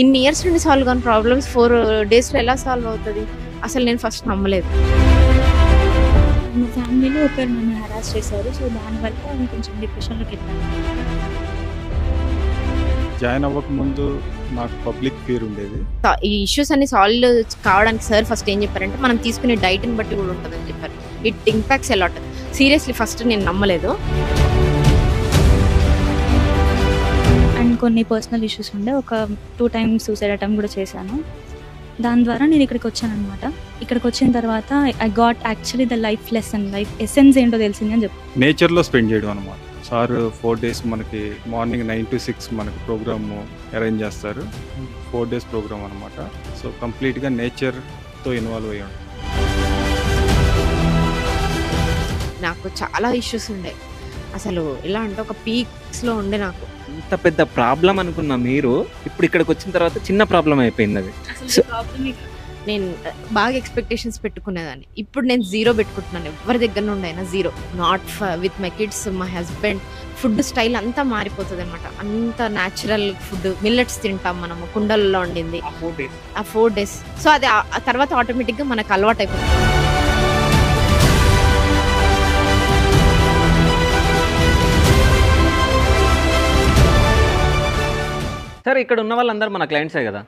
ఇన్ని ఇయర్స్ నుండి సాల్వ్ కాని ప్రాబ్లమ్స్ 4 డేస్‌లో ఎలా సాల్వ్ అవుతది? అసలు నేను ఫస్ట్ నమ్మలేదు. మా ఫ్యామిలీలో ఒకరు నన్ను హరాస్ చేశారు. సో, దానివల్ల నేను కొంచెం డిప్రెషన్‌లోకెళ్ళాను. జాయిన్ అవ్వకముందు నాకు పబ్లిక్ ఫియర్ ఉండేది. ఈ ఇష్యూస్ అన్ని సాల్వ్ కావడానికి సార్ ఫస్ట్ ఏం చెప్పారంటే, మనం తీసుకునే డైట్‌ని బట్టి కూడా ఉంటదని చెప్పారు. It impacts a lot. Seriously first నేను నమ్మలేదు. అండ్ కొన్ని పర్సనల్ ఇష్యూస్ ఉండే. ఒక 2 టైమ్స్ సూసైడ్ అటెంప్ట్ కూడా చేశాను. దాని ద్వారా నేను ఇక్కడికొచ్చాననమాట. ఇక్కడికొచ్చిన తర్వాత I got actually the life lesson, life essence ఏంటో తెలిసింది అని చెప్పి. నేచర్‌లో స్పెండ్ చేయడం అనమాట. సార్ 4 డేస్ మనకి మార్నింగ్ 9 to 6 మనకి ప్రోగ్రామ్ అరేంజ్ చేస్తారు. 4 డేస్ ప్రోగ్రామ్ అనమాట. సో కంప్లీట్‌గా నేచర్‌తో ఇన్వాల్వ్ అయ్యాను. నాకు చాలా ఇష్యూస్ ఉండే. అసలు ఎలా అంటే ఒక పీక్స్‌లో ఉండే నాకు. ఇంత పెద్ద ప్రాబ్లం అనుకున్న మీరు ఇప్పుడు ఇక్కడికి వచ్చిన తర్వాత చిన్న ప్రాబ్లం అయిపోయింది అది. అసలు ప్రాబ్లమే కాదు. నేను బాగా ఎక్స్‌పెక్టేషన్స్ పెట్టుకునేదాన్ని. ఇప్పుడు నేను 0 పెట్టుకుంటున్నాను. ఎవరి దగ్గర నుండి అయినా 0. Not with my kids, my husband. Food style అంతా మారిపోతదనమాట. అంత న్యాచురల్ ఫుడ్, మిల్లెట్స్ తింటాం మనము కుండలలో వండింది. ఆ 4 డేస్. సో అది ఆ తర్వాత ఆటోమేటిక్‌గా మనకు అలవాటైపోతుంది. సరే, ఇక్కడ ఉన్న వాళ్ళందరూ మన క్లయింట్సే కదా.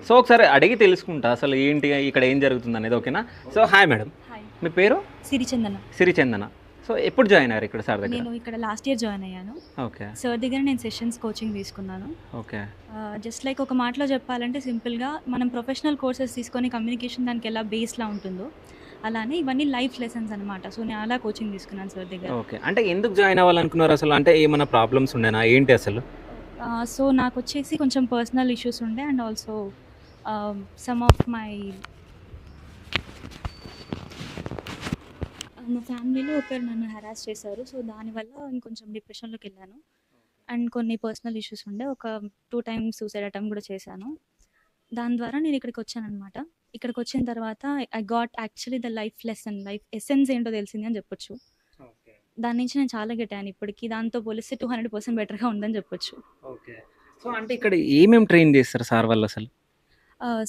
సో ఒకసారి అడిగి తెలుసుకుంటా అసలు ఏంటి ఇక్కడ ఏం జరుగుతుంది అనేది. ఓకేనా? సో హాయ్ మేడం, హాయ్, మీ పేరు? సిరిచందన. సిరిచందన. సో ఎప్పుడు జాయిన్ అయ్యారు ఇక్కడ సార్ దగ్గర? నేను ఇక్కడ లాస్ట్ ఇయర్ జాయిన్ అయ్యాను. ఓకే సార్ దగ్గర నేను సెషన్స్ కోచింగ్ తీసుకున్నాను. ఓకే జస్ట్ లైక్ ఒక మాటలో చెప్పాలంటే సింపుల్గా మనం ప్రొఫెషనల్ కోర్సెస్ తీసుకొని కమ్యూనికేషన్ దానికి ఎలా బేస్లా ఉంటుందో అలానే ఇవన్నీ లైఫ్ లెసన్స్ అనమాట. సో నేను అలా కోచింగ్ తీసుకున్నాను సార్ దగ్గర. ఓకే అంటే ఎందుకు జాయిన్ అవ్వాలనుకున్నారు అసలు? అంటే ఏమైనా ప్రాబ్లమ్స్ ఉండేనా ఏంటి అసలు? సో నాకు వచ్చేసి కొంచెం పర్సనల్ ఇష్యూస్ ఉండే and also some of my మా ఫ్యామిలీలో ఒకరు నన్ను హరాస్ చేశారు. సో దానివల్ల ఇంకొంచెం డిప్రెషన్లోకి వెళ్ళాను. అండ్ కొన్ని పర్సనల్ ఇష్యూస్ ఉండే. ఒక 2 టైమ్స్ సూసైడ్ అటెంప్ట్ కూడా చేశాను. దాని ద్వారా నేను ఇక్కడికి వచ్చానమాట. ఇక్కడికి వచ్చిన తర్వాత I got actually the life lesson, life essence ఏంటో తెలిసింది అని చెప్పొచ్చు. దాని నుంచి నేను చాలా గెట్టాను. ఇప్పటికి దాంతో పోలిస్తే 200% బెటర్గా ఉందని చెప్పొచ్చు. ఓకే సో అంటే ఇక్కడ ఏమేమి ట్రైన్ చేస్తారు సార్ వాళ్ళు అసలు?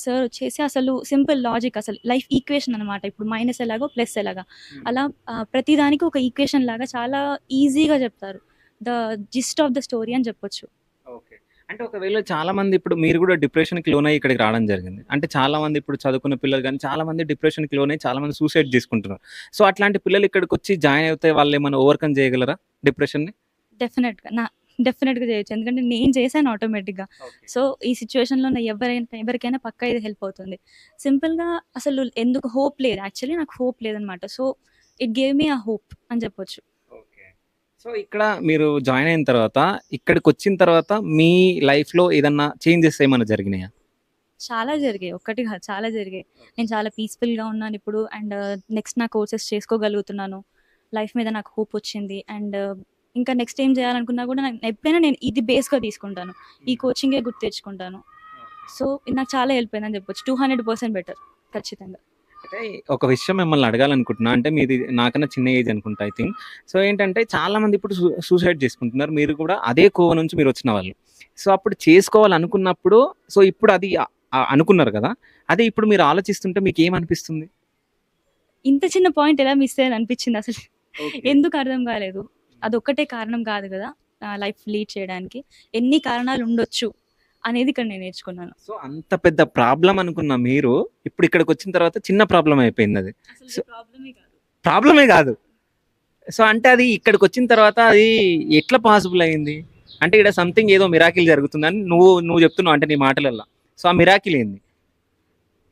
సార్ వచ్చేసి అసలు సింపుల్ లాజిక్, అసలు లైఫ్ ఈక్వేషన్ అనమాట. ఇప్పుడు మైనస్ ఎలాగో ప్లస్ ఎలాగా అలా ప్రతిదానికి ఒక ఈక్వేషన్ లాగా చాలా ఈజీగా చెప్తారు. The gist of the story అని చెప్పొచ్చు. ఓకే అంటే ఒకవేళ చాలా మంది ఇప్పుడు మీరు కూడా డిప్రెషన్కి లోన్ అయ్యి ఇక్కడికి రావడం జరిగింది. అంటే చాలా మంది ఇప్పుడు చదువుకున్న పిల్లలు కానీ చాలా మంది డిప్రెషన్కి లోన్ అయ్యి చాలా మంది సూసైడ్ చేసుకుంటున్నారు. సో అట్లాంటి పిల్లలు ఇక్కడికి వచ్చి జాయిన్ అవుతే వాళ్ళు ఏమైనా ఓవర్కమ్ చేయగలరా డిప్రెషన్ని? డెఫినెట్గా చేయొచ్చు. ఎందుకంటే నేను చేశాను ఆటోమేటిక్గా. సో ఈ సిచ్యువేషన్లో ఎవరికైనా పక్కా ఇది హెల్ప్ అవుతుంది. సింపుల్గా అసలు ఎందుకు హోప్ లేదు, యాక్చువల్లీ నాకు హోప్ లేదనమాట. సో ఇట్ గేవ్ మీ ఆ హోప్ అని చెప్పొచ్చు. సో ఇక్కడ మీరు జాయిన్ అయిన తర్వాత ఇక్కడికి వచ్చిన తర్వాత మీ లైఫ్లో ఏదన్నా చేంజెస్ ఏమైనా జరిగినాయా? చాలా జరిగాయి, ఒక్కటి కాదు చాలా జరిగాయి. నేను చాలా పీస్ఫుల్గా ఉన్నాను ఇప్పుడు. అండ్ నెక్స్ట్ నా కోర్సెస్ చేసుకోగలుగుతున్నాను. లైఫ్ మీద నాకు హోప్ వచ్చింది. అండ్ ఇంకా నెక్స్ట్ ఏం చేయాలనుకున్నా కూడా ఎప్పుడైనా నేను ఇది బేస్గా తీసుకుంటాను, ఈ కోచింగే గుర్తు తెచ్చుకుంటాను. సో ఇది నాకు చాలా హెల్ప్ అయిందని చెప్పొచ్చు. 200% బెటర్ ఖచ్చితంగా. అంటే ఒక విషయం మిమ్మల్ని అడగాలనుకుంటున్నా. అంటే మీది నాకన్నా చిన్న ఏజ్ అనుకుంటా ఐ థింక్. సో ఏంటంటే చాలా మంది ఇప్పుడు సూసైడ్ చేసుకుంటున్నారు. మీరు కూడా అదే కోవ నుంచి మీరు వచ్చిన వాళ్ళు. సో అప్పుడు చేసుకోవాలనుకున్నప్పుడు సో ఇప్పుడు అది అనుకున్నారు కదా, అదే ఇప్పుడు మీరు ఆలోచిస్తుంటే మీకు ఏమనిపిస్తుంది? ఇంత చిన్న పాయింట్ ఎలా మిస్ అయ్యాను అనిపించింది అసలు. ఎందుకు అర్థం కాలేదు. అదొక్కటే కారణం కాదు కదా లైఫ్ లీడ్ చేయడానికి. ఎన్ని కారణాలు ఉండొచ్చు అనేది ఇక్కడ నేను నేర్చుకున్నాను. సో అంత పెద్ద ప్రాబ్లం అనుకున్న మీరు ఇప్పుడు ఇక్కడికి వచ్చిన తర్వాత చిన్న ప్రాబ్లం అయిపోయింది అది. ప్రాబ్లమే కాదు. సో అంటే అది ఇక్కడికి వచ్చిన తర్వాత అది ఎట్లా పాసిబుల్ అయింది? అంటే ఇక్కడ సంథింగ్ ఏదో మిరాకిల్ జరుగుతుందని నువ్వు చెప్తున్నావు అంటే నీ మాటలల్లో. సో ఆ మిరాకిల్ ఏంది?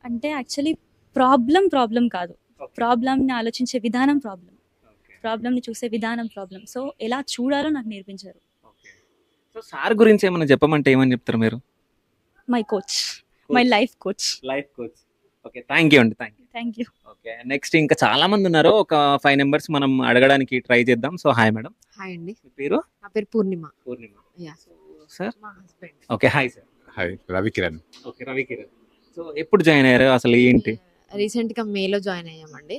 అంటే యాక్చువల్లీ ప్రాబ్లం కాదు. ప్రాబ్లంని ఆలోచించే విధానం ప్రాబ్లంని చూసే విధానం ప్రాబ్లం. సో ఎలా చూడాలో నాకు నేర్పించారు. సో సార్ గురించి ఏమైనా చెప్పమంటే ఏమని చెప్తారు మీరు? My coach, my life coach. Okay thank you అండి. Thank you. ఓకే నెక్స్ట్ ఇంకా చాలా మంది ఉన్నారు. ఒక 5 నెంబర్స్ మనం అడగడానికి ట్రై చేద్దాం. So hi madam. హాయ్ అండి. మీ పేరు? నా పేరు పూర్ణిమ. సార్ మా husband. Okay hi sir. Hi, Ravikiran. Okay Ravikiran. So ఎప్పుడు జాయిన్ అయ్యారు అసలు ఏంటి? రీసెంట్గా మేలో జాయిన్ అయ్యామండి.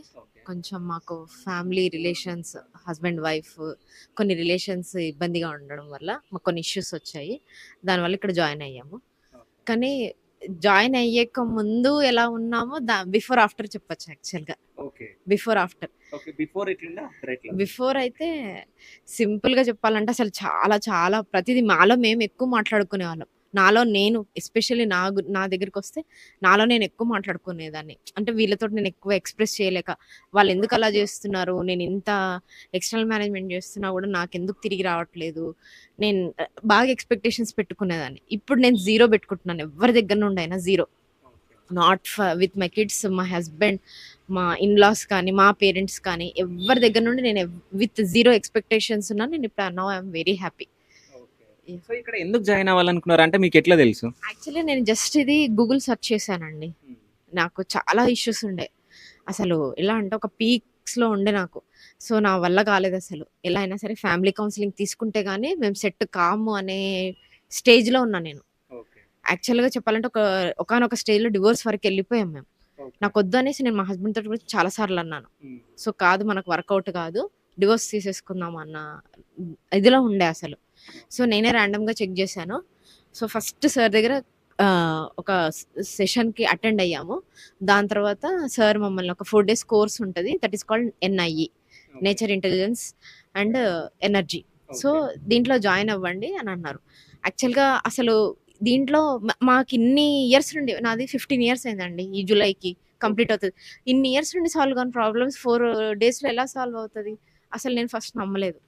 కొంచెం మాకు ఫ్యామిలీ రిలేషన్స్, హస్బెండ్ వైఫ్ కొన్ని రిలేషన్స్ ఇబ్బందిగా ఉండడం వల్ల మాకు కొన్ని ఇష్యూస్ వచ్చాయి. దానివల్ల ఇక్కడ జాయిన్ అయ్యాము. కానీ జాయిన్ అయ్యేక ముందు ఎలా ఉన్నామో బిఫోర్ ఆఫ్టర్ చెప్పొచ్చు యాక్చువల్గా. Okay. Before after okay. Before ఎట్లుండే ఆఫ్టర్ ఎట్లా? బిఫోర్ అయితే సింపుల్గా చెప్పాలంటే అసలు చాలా చాలా ప్రతిదీ మాలో మేము ఎక్కువ మాట్లాడుకునే వాళ్ళం. నాలో నేను ఎస్పెషల్లీ నా దగ్గరికి వస్తే నాలో నేను ఎక్కువ మాట్లాడుకునేదాన్ని. అంటే వీళ్ళతో నేను ఎక్కువ ఎక్స్ప్రెస్ చేయలేక వాళ్ళు ఎందుకు అలా చేస్తున్నారు, నేను ఇంత ఎక్స్టర్నల్ మేనేజ్మెంట్ చేస్తున్నా కూడా నాకు ఎందుకు తిరిగి రావట్లేదు, నేను బాగా ఎక్స్పెక్టేషన్స్ పెట్టుకునేదాన్ని. ఇప్పుడు నేను జీరో పెట్టుకుంటున్నాను, ఎవరి దగ్గర నుండి అయినా zero. Not with my kids, మా హస్బెండ్, మా ఇన్లాస్ కానీ మా పేరెంట్స్ కానీ ఎవరి దగ్గర నుండి నేను విత్ జీరో ఎక్స్పెక్టేషన్స్ ఉన్నాను. నేను ఇప్పుడు now I'm very happy. So ఇక్కడ ఎందుకు జాయిన్ అవ్వాలనుకున్నారు అంటే మీకు ఎట్లా తెలుసు? యాక్చువల్లీ నేను జస్ట్ ఇది గూగుల్ సెర్చ్ చేశానండి. నాకు చాలా ఇష్యూస్ ఉండే, అసలు ఎలా అంటే ఒక పీక్స్లో ఉండే నాకు. సో నా వల్ల కాలేదు అసలు. ఎలా అయినా సరే ఫ్యామిలీ కౌన్సిలింగ్ తీసుకుంటే కానీ మేము సెట్ కాము అనే స్టేజ్లో ఉన్నా నేను. యాక్చువల్గా చెప్పాలంటే ఒకనొక స్టేజ్లో డివోర్స్ వరకు వెళ్ళిపోయాం మేము. నాకు వద్దు అనేసి నేను మా హస్బెండ్ తోటి కూడా చాలా సార్లు అన్నాను. సో కాదు, మనకు వర్కౌట్ కాదు, డివోర్స్ తీసేసుకుందాం అన్న ఇదిలో ఉండే అసలు. సో నేనే ర్యాండమ్గా చెక్ చేశాను. సో ఫస్ట్ సార్ దగ్గర ఒక సెషన్కి అటెండ్ అయ్యాము. దాని తర్వాత సార్ మమ్మల్ని ఒక 4 days కోర్స్ ఉంటుంది, that is called NIE, nature intelligence and energy. So దీంట్లో జాయిన్ అవ్వండి అని అన్నారు. యాక్చువల్గా అసలు దీంట్లో మాకు ఇన్ని ఇయర్స్ నుండి, నాది 15 years అయిందండి, ఈ జూలైకి కంప్లీట్ అవుతుంది. ఇన్ని ఇయర్స్ నుండి సాల్వ్ కాని ప్రాబ్లమ్స్ 4 daysలో ఎలా సాల్వ్ అవుతుంది? అసలు నేను ఫస్ట్ నమ్మలేదు.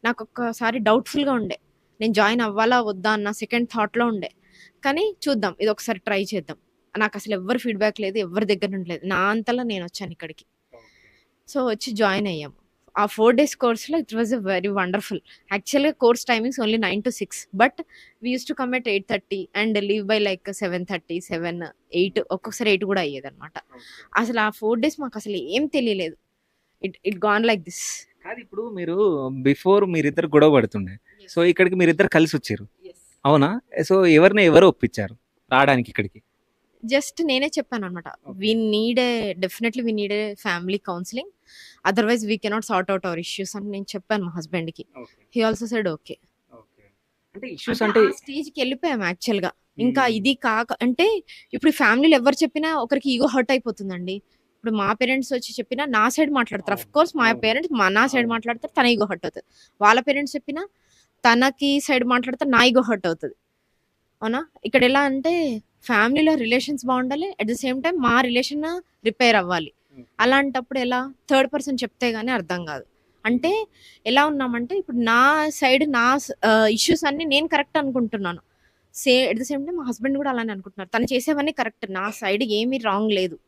నాకు ఒక్కసారి డౌట్ఫుల్గా ఉండే, నేను జాయిన్ అవ్వాలా వద్దా అన్న సెకండ్ థాట్లో ఉండే. కానీ చూద్దాం, ఇది ఒకసారి ట్రై చేద్దాం. నాకు అసలు ఎవరు ఫీడ్బ్యాక్ లేదు, ఎవరి దగ్గర నుండి లేదు, నా అంతలా నేను వచ్చాను ఇక్కడికి. సో వచ్చి జాయిన్ అయ్యాము. ఆ 4 days కోర్స్లో it was a very wonderful. యాక్చువల్గా course timings only 9 to 6, but we use to come at 8:30 and leave by like 7:30, 7, 8, ఒక్కొక్కసారి 8 కూడా అయ్యేది అనమాట. అసలు ఆ 4 days మాకు అసలు ఏం తెలియలేదు. It gone like this. కాదు, ఇప్పుడు మీరు బిఫోర్ మీరిద్దరు గొడవ పడుతుండే, సో ఇక్కడికి మీరిద్దరు కలిసి వచ్చారు అవునా? సో ఎవరు ఒప్పించారు రావడానికి ఇక్కడికి? జస్ట్ నేనే చెప్పాను అనమాట, definitely we need a family counselling, otherwise we cannot sort out hour issues అని నేను చెప్పాను మా హస్బెండ్కి. He also said okay. అంటే ఇష్యూస్ అంటే స్టేజ్కి వెళ్ళిపోయాం యాక్చువల్గా. ఇంకా ఇది కాక అంటే ఇప్పుడు ఫ్యామిలీలో ఎవరు చెప్పినా ఒకరికి ఈగో హర్ట్ అయిపోతుందండి. ఇప్పుడు మా పేరెంట్స్ వచ్చి చెప్పినా నా సైడ్ మాట్లాడతారు, అఫ్ కోర్స్ మా పేరెంట్స్ నా సైడ్ మాట్లాడతారు, తన ఈగో హర్ట్ అవుతుంది. వాళ్ళ పేరెంట్స్ చెప్పినా తనకి సైడ్ మాట్లాడితే నా ఈగో హర్ట్ అవుతుంది. అవునా? ఇక్కడ ఎలా అంటే ఫ్యామిలీలో రిలేషన్స్ బాగుండాలి, అట్ ద సేమ్ టైం మా రిలేషన్ రిపేర్ అవ్వాలి. అలాంటప్పుడు ఎలా థర్డ్ పర్సన్ చెప్తే గానీ అర్థం కాదు. అంటే ఎలా ఉన్నామంటే ఇప్పుడు నా సైడ్ నా ఇష్యూస్ అన్ని నేను కరెక్ట్ అనుకుంటున్నాను, అట్ ద సేమ్ టైం మా హస్బెండ్ కూడా అలానే అనుకుంటున్నారు, తను చేసేవన్నీ కరెక్ట్, నా సైడ్ ఏమీ రాంగ్ లేదు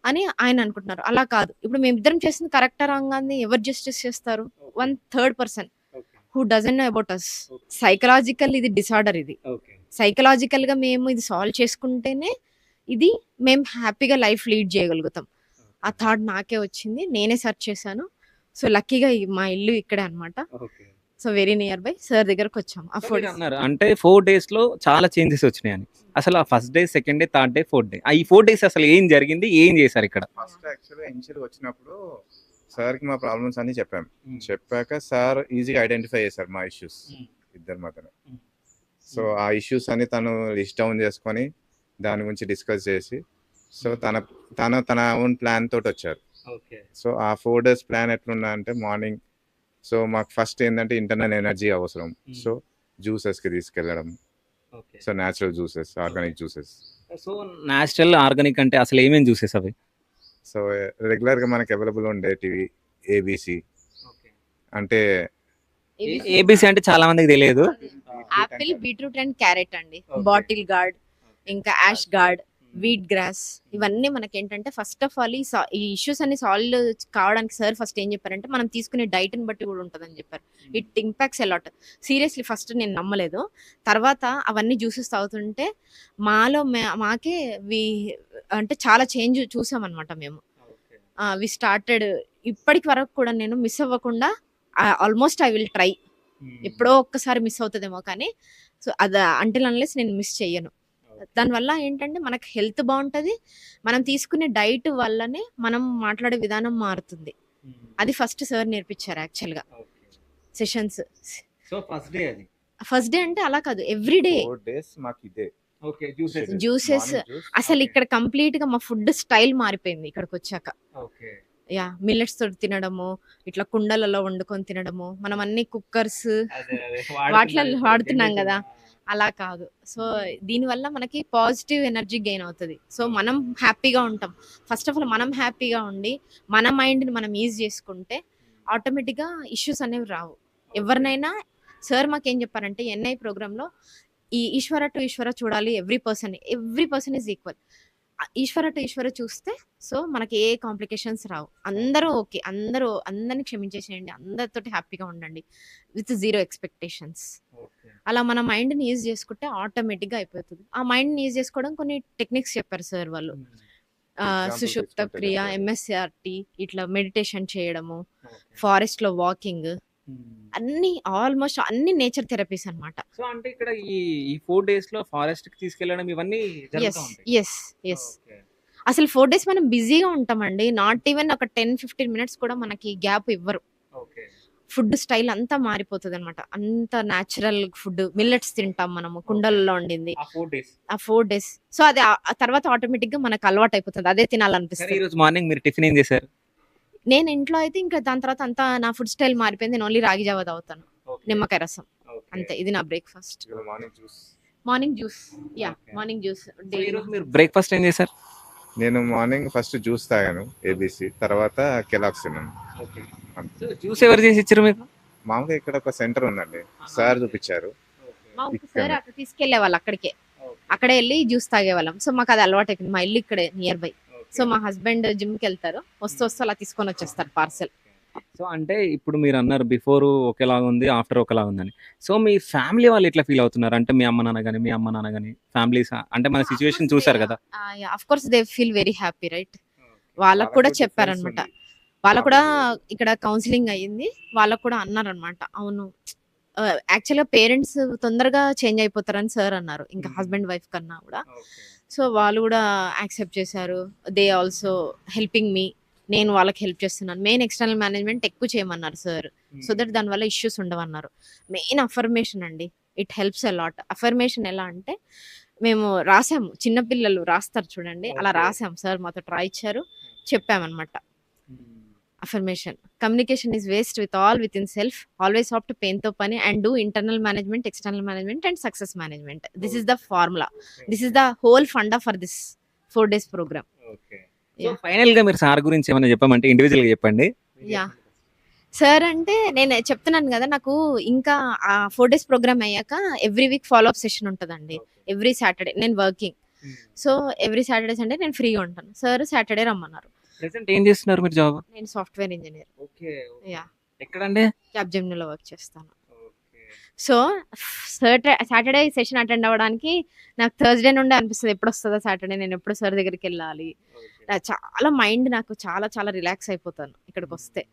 అని ఆయన అనుకుంటున్నారు. అలా కాదు, ఇప్పుడు మేమిద్దరం చేసింది కరెక్టా రాంగ్ అని ఎవరు జస్టిస్ చేస్తారు? One third person who doesn't know about us. Psychological ఇది డిసార్డర్, ఇది సైకలాజికల్ గా మేము ఇది సాల్వ్ చేసుకుంటేనే ఇది మేము హ్యాపీగా లైఫ్ లీడ్ చేయగలుగుతాం. ఆ థాట్ నాకే వచ్చింది, నేనే సెర్చ్ చేశాను. సో లక్కీగా మా ఇల్లు ఇక్కడే అనమాట. So very near by sir దగ్గరకు వచ్చాము. ఆ 4 అన్నారు అంటే 4 days లో చాలా చేంజెస్ వచ్చినాయి అని. అసలు ఆ first day, second day, third day, fourth day, ఈ 4 days అసలు ఏం జరిగింది, ఏం చేశారు ఇక్కడ? ఫస్ట్ యాక్చువల్గా ఇనిషియల్ వచ్చినప్పుడు సార్కి మా ప్రాబ్లమ్స్ అన్ని చెప్పాము. చెప్పాక సార్ ఈజీగా ఐడెంటిఫై చేశారు మా ఇష్యూస్ ఇద్దరి మధ్యన. సో ఆ ఇష్యూస్ అని తను లిస్ట్ డౌన్ చేసుకొని దాని గురించి డిస్కస్ చేసి సో తన ఓన్ ప్లాన్ తోటి వచ్చారు. సో ఆ 4 days ప్లాన్ ఎట్లున్నా అంటే మార్నింగ్ సో మాకు ఫస్ట్ ఏంటంటే ఇంటర్నల్ ఎనర్జీ అవసరం. సో జ్యూసెస్కి తీసుకెళ్ళడం, so natural juices, organic juices. So natural organic అంటే అసలు ఏమేమి జ్యూసెస్ అవి? సో రెగ్యులర్గా మనకి అవైలబుల్ ఉండేటివి ABC. అంటే ABC అంటే చాలా మందికి తెలియదు. యాపిల్, బీట్రూట్ అండ్ క్యారెట్ అండి, బాటిల్ గార్డ్, ఇంకా యాష్ గార్డ్, వీట్ గ్రాస్, ఇవన్నీ మనకి ఏంటంటే ఫస్ట్ ఆఫ్ ఆల్ ఈ ఇష్యూస్ అన్ని సాల్వ్ కావడానికి సార్ ఫస్ట్ ఏం చెప్పారంటే మనం తీసుకునే డైట్ ని బట్టి కూడా ఉంటుందని చెప్పారు. It impacts a lot. Seriously first నేను నమ్మలేదు. తర్వాత అవన్నీ జ్యూసెస్ తాగుతుంటే మాకే అంటే చాలా చేంజ్ చూసామన్నమాట మేము. వి స్టార్టెడ్ ఇప్పటికి వరకు కూడా నేను మిస్ అవ్వకుండా ఆల్మోస్ట్ ఐ విల్ ట్రై. ఎప్పుడో ఒక్కసారి మిస్ అవుతుందేమో కానీ సో అది అంటిల్ అన్లెస్ నేను మిస్ చెయ్యను. దానివల్ల ఏంటంటే మనకు హెల్త్ బాగుంటుంది, మనం తీసుకునే డైట్ వల్లనే మనం మాట్లాడే విధానం మారుతుంది. అది ఫస్ట్ సార్ నేర్పించారు యాక్చువల్గా సెషన్స్. సో ఫస్ట్ డే అంటే అలా కాదు, ఎవ్రీ డే. 4 days మాకు ఇదే ఓకే జ్యూసెస్ జ్యూసెస్ అసలు ఇక్కడ కంప్లీట్ గా మా ఫుడ్ స్టైల్ మారిపోయింది ఇక్కడికి వచ్చాక. ఓకే యా మిల్లెట్స్ తోటి తినడము, ఇట్లా కుండలలో వండుకొని తినడము, మనం అన్ని కుక్కర్స్ వాటిలో వాడుతున్నాం కదా, అలా కాదు. సో దీనివల్ల మనకి పాజిటివ్ ఎనర్జీ గెయిన్ అవుతుంది. సో మనం హ్యాపీగా ఉంటాం. ఫస్ట్ ఆఫ్ ఆల్ మనం హ్యాపీగా ఉండి మన మైండ్ని మనం ఈజ్ చేసుకుంటే ఆటోమేటిక్గా ఇష్యూస్ అనేవి రావు. ఎవరినైనా సార్ మాకేం చెప్పారంటే ఎన్ఐ ప్రోగ్రాంలో ఈ ఈశ్వర టు ఈశ్వర చూడాలి, every person is equal. Eshwara to Eshwara చూస్తే సో మనకి ఏ కాంప్లికేషన్స్ రావు. అందరూ ఓకే, అందరిని క్షమించేసేయండి, అందరితోటి హ్యాపీగా ఉండండి విత్ జీరో ఎక్స్పెక్టేషన్స్. అలా మన మైండ్ని యూజ్ చేసుకుంటే ఆటోమేటిక్గా అయిపోతుంది. ఆ మైండ్ని యూజ్ చేసుకోవడం కొన్ని టెక్నిక్స్ చెప్పారు సార్ వాళ్ళు. సుషుప్త క్రియ, ఎంఎస్ఆర్టీ, ఇట్లా మెడిటేషన్ చేయడము, ఫారెస్ట్ లో వాకింగ్, అన్ని ఆల్మోస్ట్ అన్ని నేచర్ థెరపీస్ అన్నమాట. సో అంటే ఇక్కడ ఈ 4 days లో ఫారెస్ట్ కి తీసుకెళ్ళడం ఇవన్నీ జరుగుతూ ఉంటాయి. ఎస్ అసలు 4 days మనం బిజీగా ఉంటామండి. నాట్ ఈవెన్ ఒక 10-15 minutes కూడా మనకి గ్యాప్ ఇవ్వరు. ఓకే ఫుడ్ స్టైల్ అంతా మారిపోతుంది అనమాట. అంత న్యాచురల్ ఫుడ్, మిల్లెట్స్ తింటాం మనము, కుండలలో వండింది ఆ 4 days. ఆ 4 days. సో అది ఆ తర్వాత ఆటోమేటిక్ గా మనకు అలవాటు అయిపోతుంది, అదే సరే ఈ తినాలనిపిస్తుంది. రోజు మార్నింగ్ మీరు టిఫిన్ ఏం చేశారు? నేను ఇంట్లో అయితే ఇంకా దాని తర్వాత అంతా నా ఫుడ్ స్టైల్ మారిపోయింది. నేను ఓన్లీ రాగి జావ తాగుతాను, నిమ్మకాయ రసం, అంతే. ఇది నా breakfast. Morning juice. Morning juice, yeah Okay. Morning juice so ఈ డైలీ. రోజు మీరు బ్రేక్ఫాస్ట్ ఏం చేశారు? నేను మార్నింగ్ ఫస్ట్ జ్యూస్ తాగాను, ఏబిసి, తర్వాత కెలాక్స్ తిన్నాను. సో జ్యూస్ ఎవరు చేసి ఇచ్చారు మీకు? మామూలుగా ఇక్కడ ఒక సెంటర్ ఉందండి, సార్ చూపించారు. మా సార్ అక్కడ తీసుకెళ్లే వాళ్ళు, అక్కడే వెళ్ళి జ్యూస్ తాగేవాళ్ళం. సో మాకు అది అలవాటు అయిపోయింది. మా ఇల్లు ఇక్కడే నియర్ బై. సో మా హస్బెండ్ జిమ్ కి వెళ్తారు, వస్తూ అలా తీసుకొని వచ్చేస్తారు పార్సెల్. సో అంటే ఇప్పుడు మీరు అన్నారు బిఫోర్ ఒకేలాగా ఉంది, ఆఫ్టర్ ఒకలాగా ఉందని. సో మీ ఫ్యామిలీ వాళ్ళు ఎట్లా ఫీల్ అవుతున్నారు? అంటే మీ అమ్మ నాన్న కానీ ఫ్యామిలీస్, అంటే మన సిచ్యువేషన్ చూసారు కదా. Of course they feel very happy, right. వాళ్ళకు కూడా చెప్పారనమాట. వాళ్ళకు కూడా ఇక్కడ కౌన్సిలింగ్ అయ్యింది, వాళ్ళకు కూడా అన్నారనమాట, అవును యాక్చువల్గా పేరెంట్స్ తొందరగా చేంజ్ అయిపోతారని సార్ అన్నారు, ఇంకా హస్బెండ్ వైఫ్ కన్నా కూడా. సో వాళ్ళు కూడా యాక్సెప్ట్ చేశారు. దే ఆల్సో హెల్పింగ్ మీ, నేను వాళ్ళకి హెల్ప్ చేస్తున్నాను. మెయిన్ ఎక్స్టర్నల్ మేనేజ్మెంట్ ఎక్కువ చేయమన్నారు సార్, సో దట్ దానివల్ల ఇష్యూస్ ఉండవన్నారు. మెయిన్ అఫర్మేషన్ అండి, it helps a lot. Affirmation ఎలా అంటే మేము రాసాము, చిన్నపిల్లలు రాస్తారు చూడండి, అలా రాసాము. సార్ మాతో ట్రై ఇచ్చారు, చెప్పామన్నమాట. Affirmation, communication is waste with all with in self, always up to pain తో పని and do internal management, external management and success management. This is the formula, this is the whole funda for this 4 days programme. Final గా మీరు sir గురించి ఏమైనా చెప్పమంటే individual గా చెప్పండి. Yeah sir అంటే నేను చెప్తున్నాను కదా, నాకు ఇంకా ఆ 4 days ప్రోగ్రామ్ అయ్యాక every week follow up session ఉంటుందండి. ఎవ్రీ సాటర్డే నేను working, so every Saturday Sunday నేను ఫ్రీగా ఉంటాను. సార్ సాటర్డే రమ్మన్నారు. ప్రెసెంట్ ఏం చేస్తున్నారు మీరు జాబ్? నేను సాఫ్ట్వేర్ ఇంజనీర్. ఓకే యా ఎక్కడండి? క్యాప్జెమినీలో వర్క్ చేస్తాను. సో సాటర్డే సెషన్ అటెండ్ అవ్వడానికి నాకు థర్స్డే నుండి అనిపిస్తుంది, ఎప్పుడు వస్తుందో సాటర్డే, నేను ఎప్పుడు సార్ దగ్గరికి వెళ్ళాలి. చాలా మైండ్ నాకు చాలా చాలా రిలాక్స్ అయిపోతాను ఇక్కడికి వస్తే.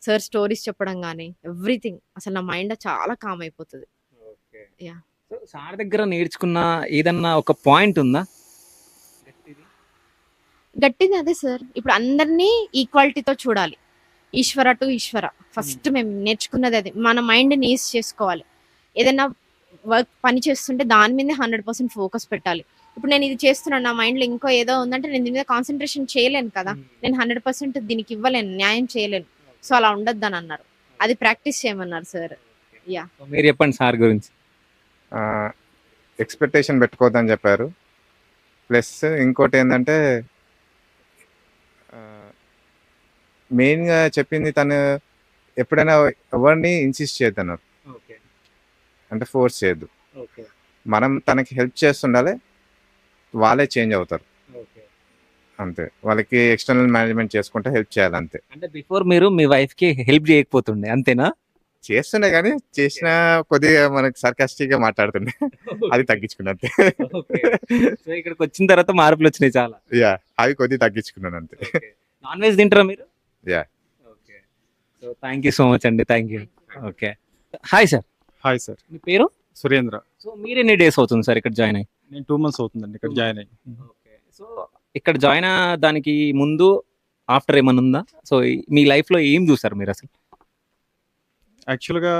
సార్ స్టోరీస్ చెప్పడం కానీ ఎవ్రీథింగ్, అసలు నా మైండ్ చాలా కామ్ అయిపోతుంది. యా సో సార్ దగ్గర నేర్చుకున్న ఏదన్నా ఒక పాయింట్ ఉందా? గట్టిది అదే సార్, ఇప్పుడు అందరినీ ఈక్వాలిటీతో చూడాలి, ఈశ్వర టు ఈశ్వర. ఫస్ట్ మేము నేర్చుకున్నది అది, మన మైండ్ని యూజ్ చేసుకోవాలి. ఏదైనా వర్క్ పని చేస్తుంటే దాని మీద 100% ఫోకస్ పెట్టాలి. ఇప్పుడు నేను ఇది చేస్తున్నాను, నా మైండ్లో ఇంకో ఏదో ఉందంటే నేను దీని మీద కాన్సన్ట్రేషన్ చేయలేను కదా, నేను 100% దీనికి ఇవ్వలేను, న్యాయం చేయలేను. సో అలా ఉండద్దు అని అన్నారు, అది ప్రాక్టీస్ చేయమన్నారు సార్. యా మీరు చెప్పండి సార్ గురించి. ఎక్స్పెక్టేషన్ పెట్టుకోవద్దని చెప్పారు. ప్లస్ ఇంకోటి ఏంటంటే మెయిన్గా చెప్పింది, తను ఎప్పుడైనా ఎవరిని ఇన్సిస్ట్ చేయొద్దన్నారు, అంటే ఫోర్స్ చేయొద్దు. మనం తనకి హెల్ప్ చేస్తుండాలి, వాళ్ళే చేంజ్ అవుతారు అంతే. వాళ్ళకి ఎక్స్టర్నల్ మేనేజ్మెంట్ చేసుకుంటే హెల్ప్ చేయాలి అంతే. అంటే బిఫోర్ మీరు మీ వైఫ్ కి హెల్ప్ చేయకపోతుండే అంతేనా? చేస్తుండే కానీ చేసిన కొద్దిగా మనకి సర్కాస్టిక్ గా మాట్లాడుతుండే, అది తగ్గించుకున్నా అంతే. సో ఇక్కడికి వచ్చిన తర్వాత మార్పులు వచ్చినాయి చాలా. యా అవి కొద్దిగా తగ్గించుకున్నాను అంతే. నాన్ వెజ్ తింటారా మీరు? Yeah. Okay, so thank you so much అండి, thank you. Okay, hi sir. Hi sir, మీ పేరు? సురేంద్ర. సో మీరు ఎన్ని డేస్ అవుతుంది సార్ ఇక్కడ జాయిన్ అయ్యి? నేను 2 months అవుతుందండి ఇక్కడ జాయిన్ అయ్యి. ఓకే, సో ఇక్కడ జాయిన్ దానికి ముందు ఆఫ్టర్ ఏమన్నా ఉందా? సో మీ లైఫ్ లో ఏం చూసారు మీరు అసలు? యాక్చువల్గా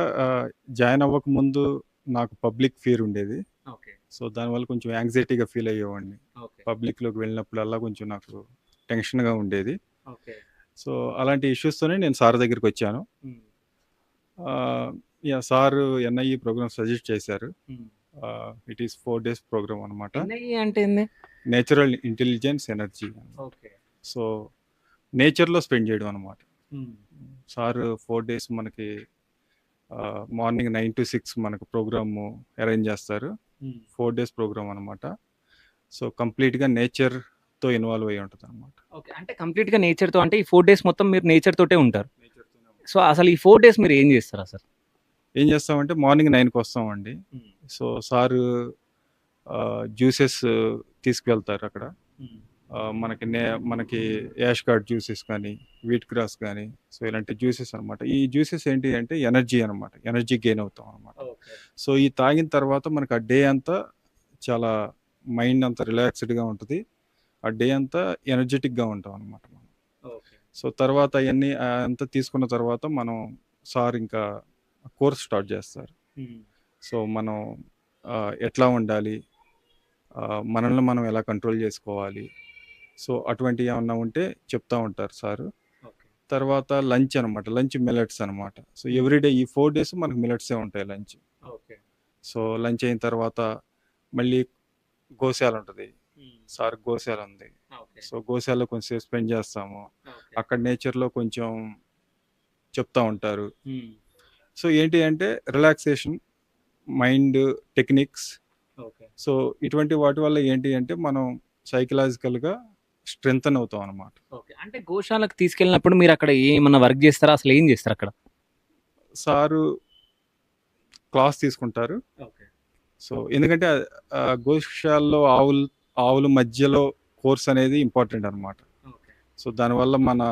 జాయిన్ అవ్వక ముందు నాకు పబ్లిక్ ఫియర్ ఉండేది. ఓకే, సో దానివల్ల కొంచెం యాంగ్జైటీగా ఫీల్ అయ్యేవాడిని. పబ్లిక్లోకి వెళ్ళినప్పుడల్లా కొంచెం నాకు టెన్షన్గా ఉండేది. సో అలాంటి ఇష్యూస్తోనే నేను సార్ దగ్గరికి వచ్చాను. సార్ ఎన్ఐఈ ప్రోగ్రామ్ సజెస్ట్ చేశారు. ఇట్ ఈస్ 4 days ప్రోగ్రామ్ అనమాట. అంటే నేచురల్ ఇంటెలిజెన్స్ ఎనర్జీ. సో నేచర్లో స్పెండ్ చేయడం అనమాట. సార్ 4 days మనకి మార్నింగ్ 9 to 6 మనకు ప్రోగ్రాము అరేంజ్ చేస్తారు. 4 days ప్రోగ్రామ్ అనమాట. సో కంప్లీట్గా నేచర్తో ఇన్వాల్వ్ అయ్యి ఉంటుంది అనమాట. ఓకే, అంటే కంప్లీట్గా నేచర్తో, అంటే ఈ 4 days మొత్తం మీరు నేచర్ తోటే ఉంటారు. సో అసలు ఈ 4 days మీరు ఏం చేస్తారు? అసలు ఏం చేస్తామంటే మార్నింగ్ 9కి వస్తామండి. సో సారు జ్యూసెస్ తీసుకువెళ్తారు అక్కడ. మనకి యాష్ గార్డ్ జ్యూసెస్ కానీ, వీట్ గ్రాస్ కానీ, సో ఇలాంటి జ్యూసెస్ అనమాట. ఈ జ్యూసెస్ ఏంటి అంటే ఎనర్జీ అనమాట, ఎనర్జీ గెయిన్ అవుతాం అనమాట. సో ఈ తాగిన తర్వాత మనకు ఆ డే అంతా చాలా మైండ్ అంతా రిలాక్స్డ్గా ఉంటుంది. ఆ డే అంతా ఎనర్జెటిక్గా ఉంటాం అనమాట మనం. సో తర్వాత అవన్నీ అంతా తీసుకున్న తర్వాత మనం సార్ ఇంకా కోర్స్ స్టార్ట్ చేస్తారు. సో మనం ఎట్లా ఉండాలి, మనల్ని మనం ఎలా కంట్రోల్ చేసుకోవాలి, సో అటువంటివి ఏమన్నా ఉంటే చెప్తా ఉంటారు సారు. తర్వాత లంచ్ అనమాట, లంచ్ మిల్లెట్స్ అనమాట. సో ఎవ్రీడే ఈ 4 days మనకు మిల్లెట్సే ఉంటాయి లంచ్. సో లంచ్ అయిన తర్వాత మళ్ళీ గోశాల ఉంటుంది, సార్ గోశాల ఉంది. సో గోశాలలో కొంచెం స్పెండ్ చేస్తాము. అక్కడ నేచర్లో కొంచెం చెప్తా ఉంటారు. సో ఏంటి అంటే రిలాక్సేషన్, మైండ్ టెక్నిక్స్. సో ఇటువంటి వాటి వల్ల ఏంటి అంటే మనం సైకలాజికల్గా స్ట్రెంగ్తన్ అవుతాం అనమాట. అంటే గోశాలకు తీసుకెళ్ళినప్పుడు మీరు అక్కడ ఏమన్నా వర్క్ చేస్తారా? అసలు ఏం చేస్తారు అక్కడ? సారు క్లాస్ తీసుకుంటారు. సో ఎందుకంటే గోశాలలో ఆవుల మధ్యలో కోర్స్ అనేది ఇంపార్టెంట్ అనమాట. సో దానివల్ల మన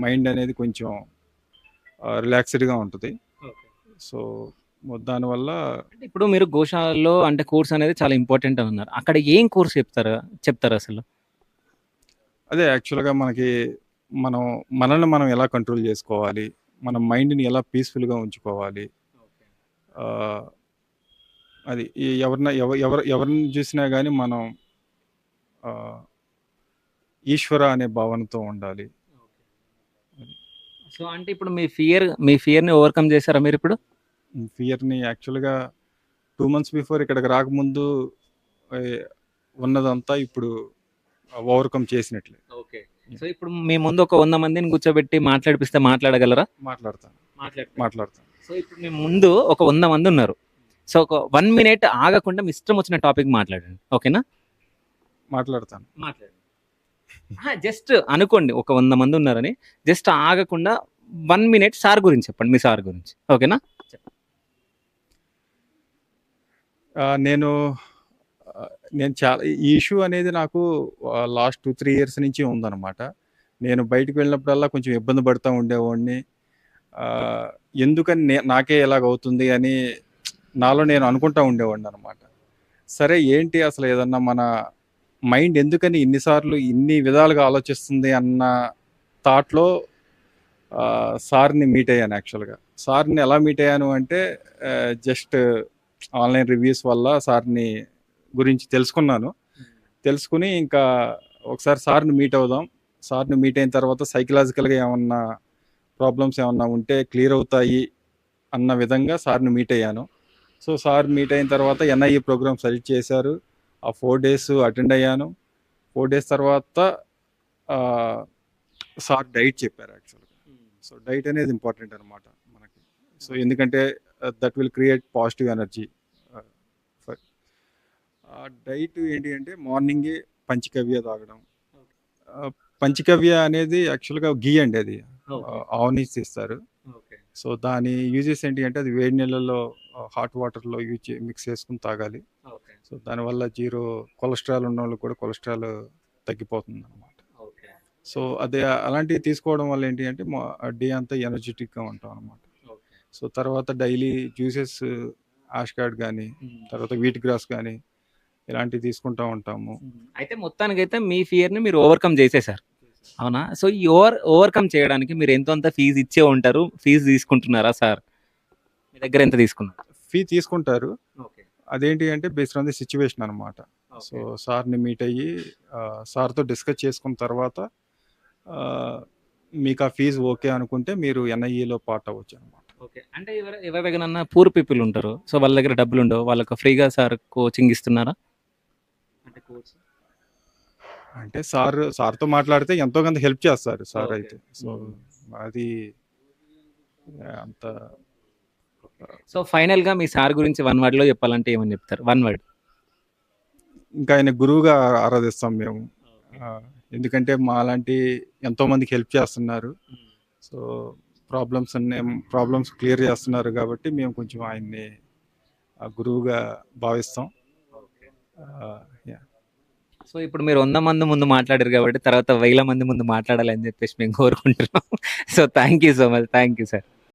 మైండ్ అనేది కొంచెం రిలాక్స్డ్గా ఉంటుంది. సో దానివల్ల ఇప్పుడు మీరు గోశాలలో అంటే కోర్స్ అనేది చాలా ఇంపార్టెంట్ అని అన్నారు. అక్కడ ఏం కోర్స్ చెప్తారు అసలు? అదే యాక్చువల్గా మనల్ని మనం ఎలా కంట్రోల్ చేసుకోవాలి, మన మైండ్ని ఎలా పీస్ఫుల్గా ఉంచుకోవాలి. అది ఎవరిని చూసినా కానీ మనం ఈశ్వర అనే భావనతో ఉండాలి. సో అంటే ఇప్పుడు మీ ఫియర్ని ఓవర్కమ్ చేశారా మీరు? ఇప్పుడు ఫియర్ని యాక్చువల్గా 2 months బిఫోర్ ఇక్కడికి రాకముందు ఉన్నదంతా ఇప్పుడు ఓవర్కమ్ చేసినట్లే. ఓకే, సో ఇప్పుడు మీ ముందు ఒక 100 మందిని కూర్చోబెట్టి మాట్లాడిపిస్తే మాట్లాడగలరా? మాట్లాడతాను. సో ఇప్పుడు మీ ముందు ఒక 100 మంది ఉన్నారు. సో ఒక 1 minute ఆగకుండా మీ ఇష్టం వచ్చిన టాపిక్ మాట్లాడండి, ఓకేనా? మాట్లాడతాను. జస్ట్ అనుకోండి ఒక 100 మంది ఉన్నారని, జస్ట్ ఆగకుండా 1 minute సార్ గురించి చెప్పండి, మీ సార్ గురించి, ఓకేనా? నేను చాలా ఈ ఇష్యూ అనేది నాకు లాస్ట్ 2-3 years నుంచి ఉందన్నమాట. నేను బయటకు వెళ్ళినప్పుడల్లా కొంచెం ఇబ్బంది పడుతూ ఉండేవాడిని. ఎందుకని నాకే ఎలాగవుతుంది అని నాలో నేను అనుకుంటూ ఉండేవాడిని అనమాట. సరే ఏంటి అసలు ఏదన్నా మన మైండ్ ఎందుకని ఇన్నిసార్లు ఇన్ని విధాలుగా ఆలోచిస్తుంది అన్న థాట్లో సార్ని మీట్ అయ్యాను. యాక్చువల్గా సార్ని ఎలా మీట్ అయ్యాను అంటే జస్ట్ ఆన్లైన్ రివ్యూస్ వల్ల సార్ని గురించి తెలుసుకుని ఇంకా ఒకసారి సార్ని మీట్ అవుదాం, సార్ని మీట్ అయిన తర్వాత సైకలాజికల్గా ఏమన్నా ప్రాబ్లమ్స్ ఏమన్నా ఉంటే క్లియర్ అవుతాయి అన్న విధంగా సార్ని మీట్ అయ్యాను. సో సార్ మీట్ అయిన తర్వాత ఎన్ఐఈ ప్రోగ్రామ్ సజెస్ట్ చేశారు. ఆ 4 days అటెండ్ అయ్యాను. 4 days తర్వాత సార్ డైట్ చెప్పారు యాక్చువల్గా. సో డైట్ అనేది ఇంపార్టెంట్ అనమాట మనకి. సో ఎందుకంటే that will create positive energy. Diet ఏంటి అంటే మార్నింగే పంచకవ్య తాగడం. పంచకవ్య అనేది యాక్చువల్గా గీ అండి, అది ఆవు నుంచి తీస్తారు. సో దాని యూజెస్ ఏంటి అంటే అది వేడి నీళ్ళలో హాట్ వాటర్లో మిక్స్ చేసుకుని తాగాలి. సో దానివల్ల 0 కొలెస్ట్రాల్ ఉన్న వాళ్ళకి కూడా కొలెస్ట్రాల్ తగ్గిపోతుంది అనమాట. సో అదే అలాంటివి తీసుకోవడం వల్ల ఏంటి అంటే డే అంతా ఎనర్జెటిక్గా ఉంటాం అనమాట. సో తర్వాత డైలీ జ్యూసెస్, ఆష్గార్డ్ కానీ, తర్వాత వీట్ గ్రాస్ కానీ ఇలాంటివి తీసుకుంటూ ఉంటాము. అయితే మొత్తానికైతే మీ ఫియర్ని మీరు ఓవర్కమ్ చేసేసారు, అవునా? సో ఈ ఓవర్కమ్ చేయడానికి మీరు ఎంతో ఫీజు ఇచ్చే ఉంటారు. ఫీజు తీసుకుంటున్నారా సార్? మీ దగ్గర ఎంత తీసుకున్నారు? ఫీ తీసుకుంటారు. అదేంటి అంటే బేస్డ్ ఆన్ ది సిచ్యువేషన్ అనమాట. సో సార్ని మీట్ అయ్యి సార్తో డిస్కస్ చేసుకున్న తర్వాత మీకు ఆ ఫీజు ఓకే అనుకుంటే మీరు ఎన్ఐఈలో పార్ట్ అవ్వచ్చు అనమాట. ఓకే. అంటే ఎవరి దగ్గరన్నా పూర్ పీపుల్ ఉంటారు. సో వాళ్ళ దగ్గర డబ్బులు ఉండవు. వాళ్ళకి ఫ్రీగా సార్ కోచింగ్ ఇస్తున్నారా? అంటే కోచ్ అంటే సార్తో మాట్లాడితే ఎంతో కొంత హెల్ప్ చేస్తారు సార్ ఓకే. అయితే. సో అది అంత సో ఫైనల్‌గా మీ సార్ గురించి 1 వర్డ్‌లో చెప్పాలంటే ఏమని చెప్తారు? 1 వర్డ్. ఇంకా ఆయన గురువుగా ఆరాధిస్తాం మేము. ఎందుకంటే మాలాంటి ఎంతో మందికి హెల్ప్ చేస్తున్నారు. సో ప్రాబ్లమ్స్ క్లియర్ చేస్తున్నారు కాబట్టి మేము కొంచెం ఆయన్ని గురువుగా భావిస్తాం. యా. సో ఇప్పుడు మీరు 100 మంది ముందు మాట్లాడారు కాబట్టి తర్వాత 1000 మంది ముందు మాట్లాడాలని చెప్పేసి మేము కోరుకుంటున్నాం. So thank you so much. Thank you sir.